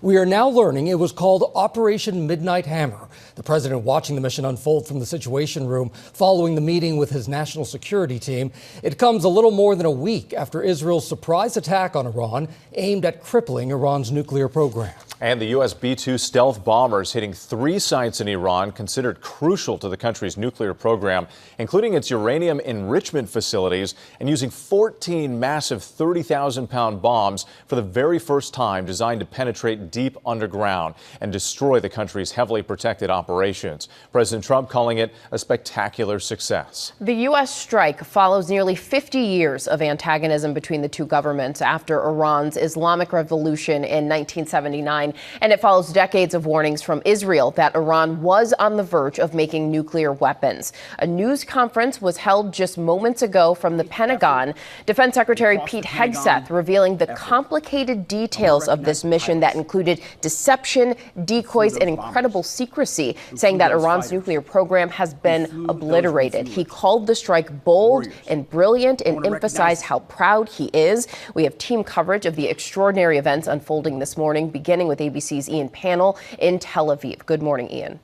We are now learning it was called Operation Midnight Hammer. The president watching the mission unfold from the Situation Room following the meeting with his national security team. It comes a little more than a week after Israel's surprise attack on Iran aimed at crippling Iran's nuclear program. And the U.S. B-2 stealth bombers hitting 3 sites in Iran considered crucial to the country's nuclear program, including its uranium enrichment facilities, and using 14 massive 30,000-pound bombs for the very first time, designed to penetrate deep underground and destroy the country's heavily protected operations. President Trump calling it a spectacular success. The U.S. strike follows nearly 50 years of antagonism between the two governments after Iran's Islamic Revolution in 1979. And it follows decades of warnings from Israel that Iran was on the verge of making nuclear weapons. A news conference was held just moments ago from the Pentagon. Defense Secretary Pete Hegseth revealing the complicated details of this mission that included deception, decoys, and incredible secrecy, saying that Iran's nuclear program has been obliterated. He called the strike bold and brilliant and emphasized how proud he is. We have team coverage of the extraordinary events unfolding this morning, beginning with ABC's Ian Pannell in Tel Aviv. Good morning, Ian.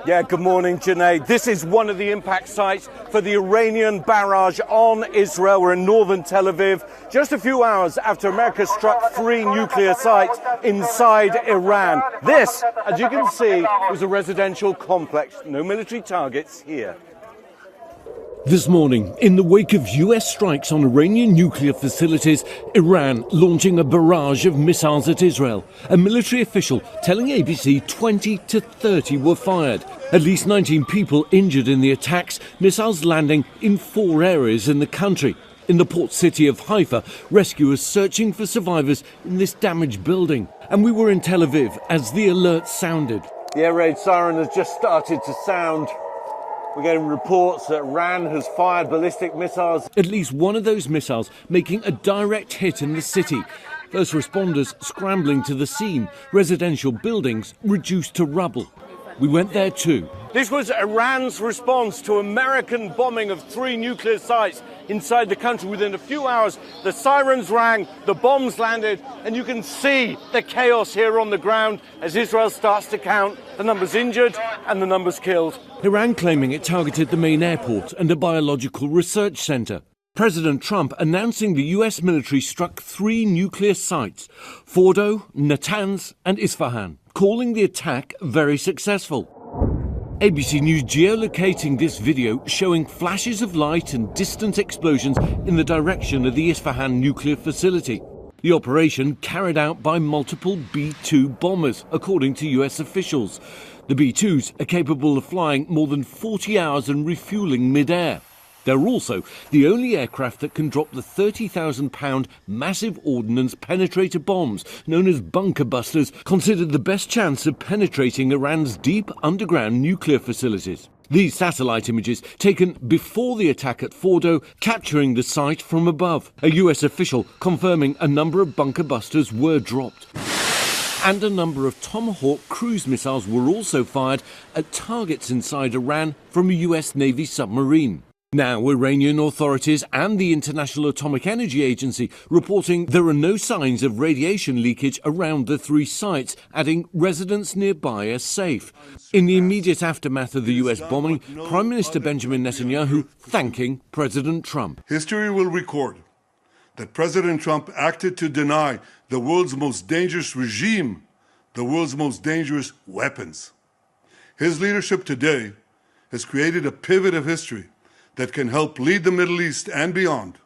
Yeah, good morning, Janae. This is one of the impact sites for the Iranian barrage on Israel. We're in northern Tel Aviv, just a few hours after America struck 3 nuclear sites inside Iran. This, as you can see, was a residential complex. No military targets here. This morning, in the wake of US strikes on Iranian nuclear facilities, Iran launching a barrage of missiles at Israel. A military official telling ABC 20 to 30 were fired. At least 19 people injured in the attacks, missiles landing in 4 areas in the country. In the port city of Haifa, rescuers searching for survivors in this damaged building. And we were in Tel Aviv as the alert sounded. The air raid siren has just started to sound. We're getting reports that Iran has fired ballistic missiles. At least one of those missiles making a direct hit in the city. First responders scrambling to the scene. Residential buildings reduced to rubble. We went there too. This was Iran's response to American bombing of 3 nuclear sites inside the country. Within a few hours, the sirens rang, the bombs landed, and you can see the chaos here on the ground as Israel starts to count the numbers injured and the numbers killed. Iran claiming it targeted the main airport and a biological research center. President Trump announcing the US military struck 3 nuclear sites, Fordo, Natanz and Isfahan, calling the attack very successful. ABC News geolocating this video showing flashes of light and distant explosions in the direction of the Isfahan nuclear facility. The operation carried out by multiple B-2 bombers, according to US officials. The B-2s are capable of flying more than 40 hours and refueling mid-air. They're also the only aircraft that can drop the 30,000-pound massive ordnance penetrator bombs, known as bunker busters, considered the best chance of penetrating Iran's deep underground nuclear facilities. These satellite images taken before the attack at Fordo, capturing the site from above. A US official confirming a number of bunker busters were dropped. And a number of Tomahawk cruise missiles were also fired at targets inside Iran from a US Navy submarine. Now, Iranian authorities and the International Atomic Energy Agency reporting there are no signs of radiation leakage around the 3 sites, adding residents nearby are safe. In the immediate aftermath of the US bombing, Prime Minister Benjamin Netanyahu thanking President Trump. History will record that President Trump acted to deny the world's most dangerous regime the world's most dangerous weapons. His leadership today has created a pivot of history that can help lead the Middle East and beyond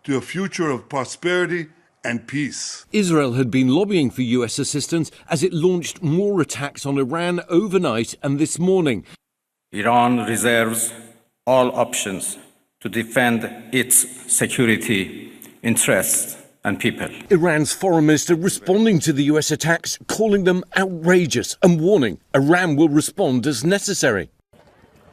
to a future of prosperity and peace. Israel had been lobbying for US assistance as it launched more attacks on Iran overnight and this morning. Iran reserves all options to defend its security interests and people. Iran's foreign minister responding to the US attacks, calling them outrageous and warning Iran will respond as necessary.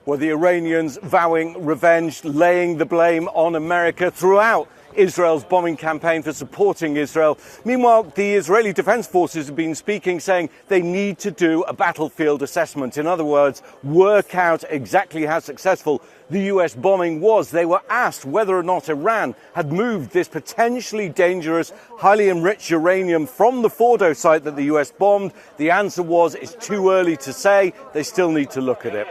Well, the Iranians vowing revenge, laying the blame on America throughout Israel's bombing campaign for supporting Israel. Meanwhile, the Israeli Defense Forces have been speaking, saying they need to do a battlefield assessment. In other words, work out exactly how successful the US bombing was. They were asked whether or not Iran had moved this potentially dangerous, highly enriched uranium from the Fordo site that the US bombed. The answer was it's too early to say. They still need to look at it.